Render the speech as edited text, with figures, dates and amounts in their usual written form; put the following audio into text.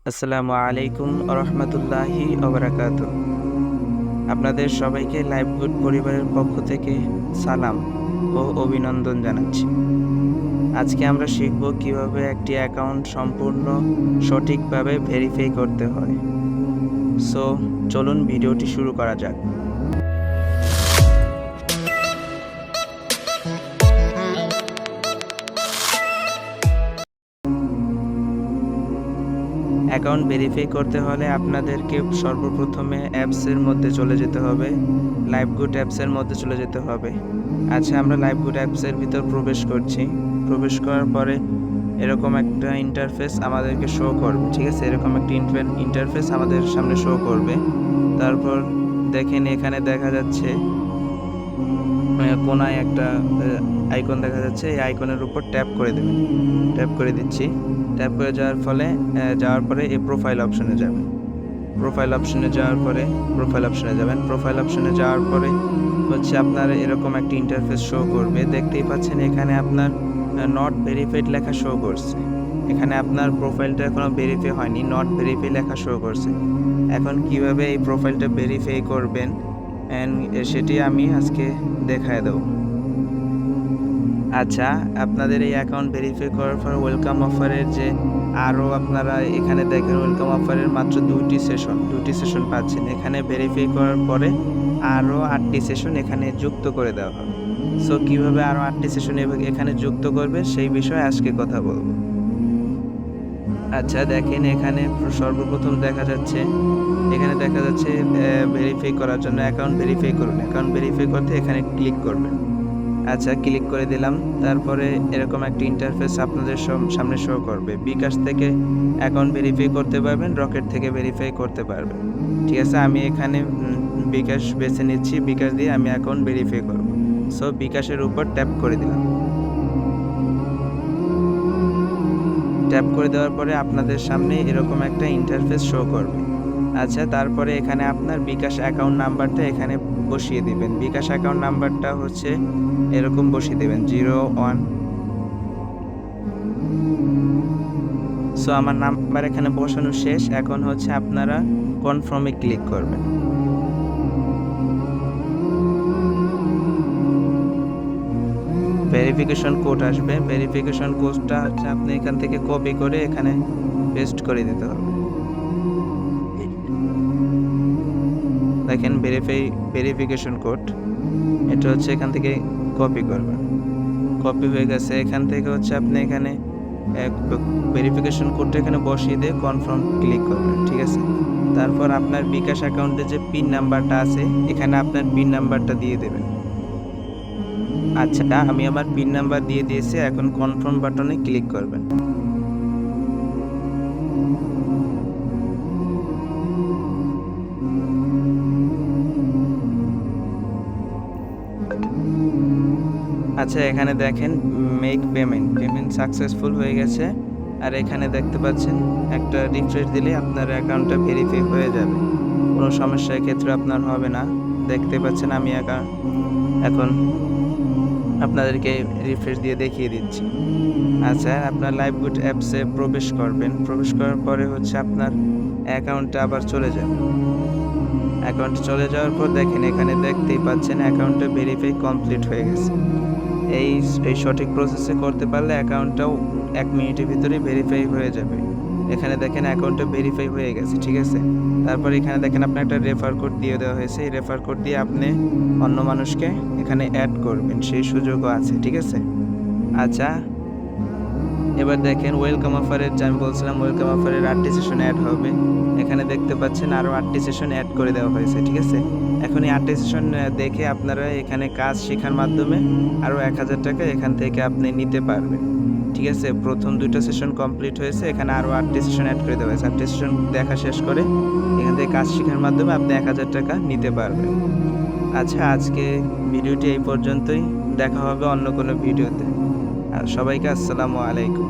আসসালামু আলাইকুম রহমতুল্লাহি ওবারাকাতু। আপনাদের সবাইকে লাইভগুড পরিবারের পক্ষ থেকে সালাম ও অভিনন্দন জানাচ্ছি। আজকে আমরা শিখব কিভাবে একটি অ্যাকাউন্ট সম্পূর্ণ সঠিকভাবে ভেরিফাই করতে হয়। সো চলুন ভিডিওটি শুরু করা যাক। অ্যাকাউন্ট ভেরিফাই করতে হলে আপনাদেরকে সর্বপ্রথমে অ্যাপসের মধ্যে চলে যেতে হবে, লাইভগুড অ্যাপসের মধ্যে চলে যেতে হবে। আচ্ছা, আমরা লাইভগুড অ্যাপসের ভিতর প্রবেশ করছি। প্রবেশ করার পরে এরকম একটা ইন্টারফেস আমাদেরকে শো করবে, ঠিক আছে? এরকম একটা ইন্টারফেস আমাদের সামনে শো করবে। তারপর দেখেন এখানে দেখা যাচ্ছে কোনায় একটা আইকন দেখা যাচ্ছে। এই আইকনের উপর ট্যাপ করে দেবেন। ট্যাপ করে দিচ্ছি। ট্যাপ করে যাওয়ার পরে এই প্রোফাইল অপশনে যাবেন। প্রোফাইল অপশনে যাওয়ার পরে প্রোফাইল অপশনে যাওয়ার পরে হচ্ছে আপনার এরকম একটা ইন্টারফেস শো করবে। দেখতেই পাচ্ছেন এখানে আপনার নট ভেরিফাইড লেখা শো করছে। এখানে আপনার প্রোফাইলটা এখনো ভেরিফাই হয়নি, নট ভেরিফাই লেখা শো করছে। এখন কিভাবে এই প্রোফাইলটা ভেরিফাই করবেন সেটি আমি আজকে দেখায় দেব। আচ্ছা, আপনাদের এই অ্যাকাউন্ট ভেরিফাই করার পর ওয়েলকাম অফারের যে আরও আপনারা এখানে দেখেন ওয়েলকাম অফারের মাত্র দুইটি সেশন পাচ্ছেন। এখানে ভেরিফাই করার পরে আরও 8টি সেশন এখানে যুক্ত করে দেওয়া হবে। সো কীভাবে আরও 8টি সেশন এখানে যুক্ত করবে সেই বিষয়ে আজকে কথা বলবো। আচ্ছা দেখেন, এখানে সর্বপ্রথম দেখা যাচ্ছে ভেরিফাই করার জন্য অ্যাকাউন্ট ভেরিফাই করুন। অ্যাকাউন্ট ভেরিফাই করতে এখানে ক্লিক করবেন। আচ্ছা, ক্লিক করে দিলাম। তারপরে এরকম একটা ইন্টারফেস আপনাদের সামনে শো করবে। বিকাশ থেকে অ্যাকাউন্ট ভেরিফাই করতে পারবেন, রকেট থেকে ভেরিফাই করতে পারবেন, ঠিক আছে? আমি এখানে বিকাশ বেছে নিচ্ছি। বিকাশ দিয়ে আমি অ্যাকাউন্ট ভেরিফাই করব। সো বিকাশের উপর ট্যাপ করে দিলাম। ট্যাপ করে দেওয়ার পরে আপনাদের সামনে এরকম একটা ইন্টারফেস শো করবে। আচ্ছা, তারপরে এখানে আপনার বিকাশ অ্যাকাউন্ট নাম্বারটা এখানে বসিয়ে দিবেন। বিকাশ অ্যাকাউন্ট নাম্বারটা হচ্ছে এরকম বসিয়ে দেবেন 01। সো আমার নাম্বার এখানে বসানো শেষ। এখন হচ্ছে আপনারা কনফার্মে ক্লিক করবেন। ভেরিফিকেশন কোড আসবে। ভেরিফিকেশন কোডটা হচ্ছে আপনি এখান থেকে কপি করে এখানে পেস্ট করে দিতে হবে। দেখেন ভেরিফিকেশন কোড, এটা হচ্ছে এখান থেকে কপি করবেন। কপি হয়ে গেছে। এখান থেকে হচ্ছে আপনি এখানে ভেরিফিকেশন কোডটা এখানে বসিয়ে দিয়ে কনফার্ম ক্লিক করবেন, ঠিক আছে? তারপর আপনার বিকাশ অ্যাকাউন্টে যে পিন নাম্বারটা আছে এখানে আপনার পিন নাম্বারটা দিয়ে দেবেন। আচ্ছা, আমি আমার পিন নাম্বার দিয়ে দিয়েছি। এখন কনফার্ম বাটনে ক্লিক করবেন। আচ্ছা, এখানে দেখেন মেক পেমেন্ট সাকসেসফুল হয়ে গেছে। আর এখানে দেখতে পাচ্ছেন একটা রিফ্রেশ দিলে আপনার অ্যাকাউন্টটা ভেরিফাই হয়ে যাবে। কোনো সমস্যা ক্ষেত্রে আপনার হবে না। দেখতে পাচ্ছেন আমি এখন আপনাদেরকে রিফ্রেশ দিয়ে দেখিয়ে দিচ্ছি। আচ্ছা, আপনার লাইভগুড অ্যাপসে প্রবেশ করবেন। প্রবেশ করার পরে হচ্ছে আপনার অ্যাকাউন্টটা আবার চলে যাবে। অ্যাকাউন্টে চলে যাওয়ার পর দেখেন এখানে দেখতেই পাচ্ছেন অ্যাকাউন্টটা ভেরিফাই কমপ্লিট হয়ে গেছে। এই সঠিক প্রসেসে করতে পারলে অ্যাকাউন্টটাও 1 মিনিটের ভিতরে ভেরিফাই হয়ে যাবে। এখানে দেখেন অ্যাকাউন্টটা ভেরিফাই হয়ে গেছে, ঠিক আছে? তারপর এখানে দেখেন আপনার একটা রেফার কোড দিয়ে দেওয়া হয়েছে। এই রেফার কোড দিয়ে আপনি অন্য মানুষকে এখানে অ্যাড করবেন, সেই সুযোগও আছে, ঠিক আছে? আচ্ছা, এবার দেখেন ওয়েলকাম অফারের যে আমি বলছিলাম ওয়েলকাম অফারের 8টি সেশন অ্যাড হবে। এখানে দেখতে পাচ্ছেন আরও 8টি সেশন অ্যাড করে দেওয়া হয়েছে, ঠিক আছে? এখন এই 8টি সেশন দেখে আপনারা এখানে কাজ শেখার মাধ্যমে আরও 1000 টাকা এখান থেকে আপনি নিতে পারবেন, ঠিক আছে? প্রথম 2টা সেশন কমপ্লিট হয়েছে, এখানে আরও 8টি সেশন অ্যাড করে দেওয়া হয়েছে। 8টি সেশন দেখা শেষ করে এখান থেকে কাজ শেখার মাধ্যমে আপনি 1000 টাকা নিতে পারবেন। আচ্ছা, আজকে ভিডিওটি এই পর্যন্তই। দেখা হবে অন্য কোনো ভিডিওতে। আর সবাইকে আসসালামু আলাইকুম।